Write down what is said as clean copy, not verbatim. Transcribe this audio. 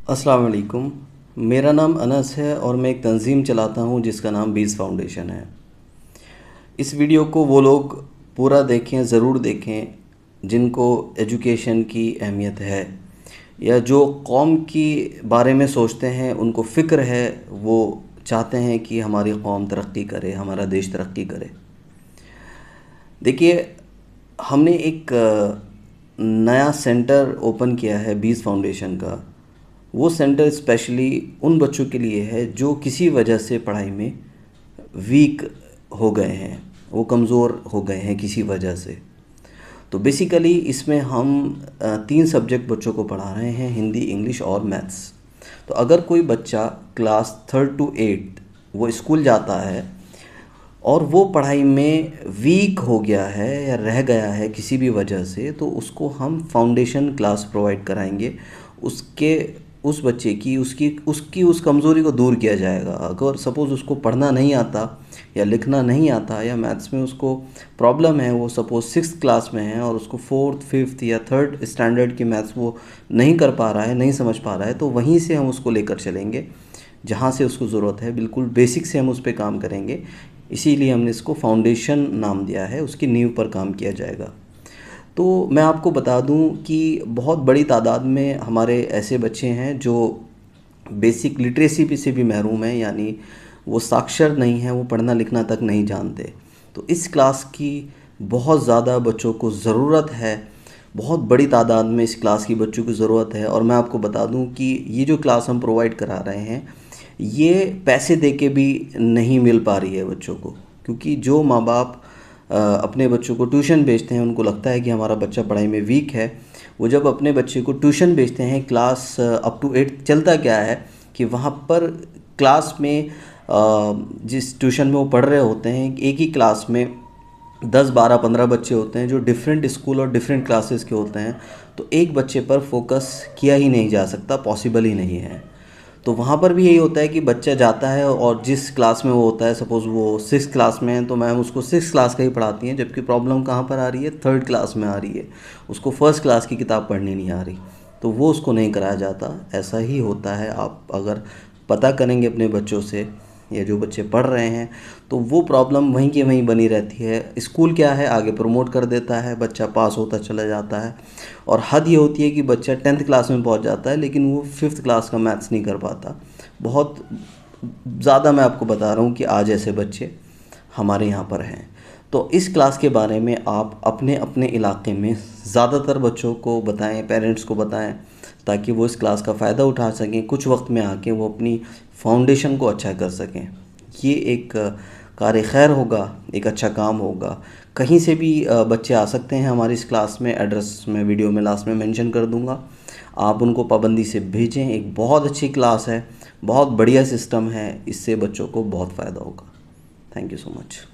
अस्सलाम वालेकुम। मेरा नाम अनस है और मैं एक तंज़ीम चलाता हूँ जिसका नाम बीस फाउंडेशन है। इस वीडियो को वो लोग पूरा देखें, ज़रूर देखें जिनको एजुकेशन की अहमियत है या जो कौम की बारे में सोचते हैं, उनको फ़िक्र है, वो चाहते हैं कि हमारी कौम तरक्की करे, हमारा देश तरक्की करे। देखिए, हमने एक नया सेंटर ओपन किया है बीस फाउंडेशन का। वो सेंटर स्पेशली उन बच्चों के लिए है जो किसी वजह से पढ़ाई में वीक हो गए हैं, वो कमज़ोर हो गए हैं किसी वजह से। तो बेसिकली इसमें हम 3 सब्जेक्ट बच्चों को पढ़ा रहे हैं, हिंदी, इंग्लिश और मैथ्स। तो अगर कोई बच्चा क्लास 3rd to 8 वो स्कूल जाता है और वो पढ़ाई में वीक हो गया है या रह गया है किसी भी वजह से, तो उसको हम फाउंडेशन क्लास प्रोवाइड कराएंगे। उसके उस बच्चे की उसकी उस कमज़ोरी को दूर किया जाएगा। अगर सपोज़ उसको पढ़ना नहीं आता या लिखना नहीं आता या मैथ्स में उसको प्रॉब्लम है, वो सपोज़ 6th क्लास में है और उसको 4th 5th या 3rd स्टैंडर्ड की मैथ्स वो नहीं कर पा रहा है, नहीं समझ पा रहा है, तो वहीं से हम उसको लेकर चलेंगे जहाँ से उसको ज़रूरत है। बिल्कुल बेसिक से हम उस पर काम करेंगे। इसीलिए हमने इसको फाउंडेशन नाम दिया है, उसकी नींव पर काम किया जाएगा। तो मैं आपको बता दूं कि बहुत बड़ी तादाद में हमारे ऐसे बच्चे हैं जो बेसिक लिटरेसी भी से भी महरूम हैं, यानी वो साक्षर नहीं हैं, वो पढ़ना लिखना तक नहीं जानते। तो इस क्लास की बहुत ज़्यादा बच्चों को ज़रूरत है, बहुत बड़ी तादाद में इस क्लास की बच्चों की ज़रूरत है। और मैं आपको बता दूं कि ये जो क्लास हम प्रोवाइड करा रहे हैं, ये पैसे दे के भी नहीं मिल पा रही है बच्चों को, क्योंकि जो माँ बाप अपने बच्चों को ट्यूशन भेजते हैं, उनको लगता है कि हमारा बच्चा पढ़ाई में वीक है। वो जब अपने बच्चे को ट्यूशन भेजते हैं, क्लास अप टू 8 चलता क्या है कि वहाँ पर क्लास में जिस ट्यूशन में वो पढ़ रहे होते हैं, एक ही क्लास में 10 12 15 बच्चे होते हैं जो डिफरेंट स्कूल और डिफरेंट क्लासेस के होते हैं। तो एक बच्चे पर फोकस किया ही नहीं जा सकता, पॉसिबल ही नहीं है। तो वहाँ पर भी यही होता है कि बच्चा जाता है और जिस क्लास में वो होता है, सपोज़ वो 6th क्लास में है, तो मैम उसको 6th क्लास का ही पढ़ाती हैं, जबकि प्रॉब्लम कहाँ पर आ रही है, 3rd क्लास में आ रही है। उसको 1st क्लास की किताब पढ़नी नहीं आ रही, तो वो उसको नहीं कराया जाता। ऐसा ही होता है। आप अगर पता करेंगे अपने बच्चों से या जो बच्चे पढ़ रहे हैं, तो वो प्रॉब्लम वहीं की वहीं बनी रहती है। स्कूल क्या है, आगे प्रमोट कर देता है, बच्चा पास होता चला जाता है। और हद ये होती है कि बच्चा 10th क्लास में पहुंच जाता है लेकिन वो 5th क्लास का मैथ्स नहीं कर पाता। बहुत ज़्यादा मैं आपको बता रहा हूँ कि आज ऐसे बच्चे हमारे यहाँ पर हैं। तो इस क्लास के बारे में आप अपने अपने इलाके में ज़्यादातर बच्चों को बताएं, पेरेंट्स को बताएं, ताकि वो इस क्लास का फ़ायदा उठा सकें। कुछ वक्त में आके वो अपनी फाउंडेशन को अच्छा कर सकें। ये एक कार खैर होगा, एक अच्छा काम होगा। कहीं से भी बच्चे आ सकते हैं हमारी इस क्लास में। एड्रेस मैं वीडियो में लास्ट में मेंशन कर दूंगा। आप उनको पाबंदी से भेजें। एक बहुत अच्छी क्लास है, बहुत बढ़िया सिस्टम है, इससे बच्चों को बहुत फ़ायदा होगा। Thank you so much.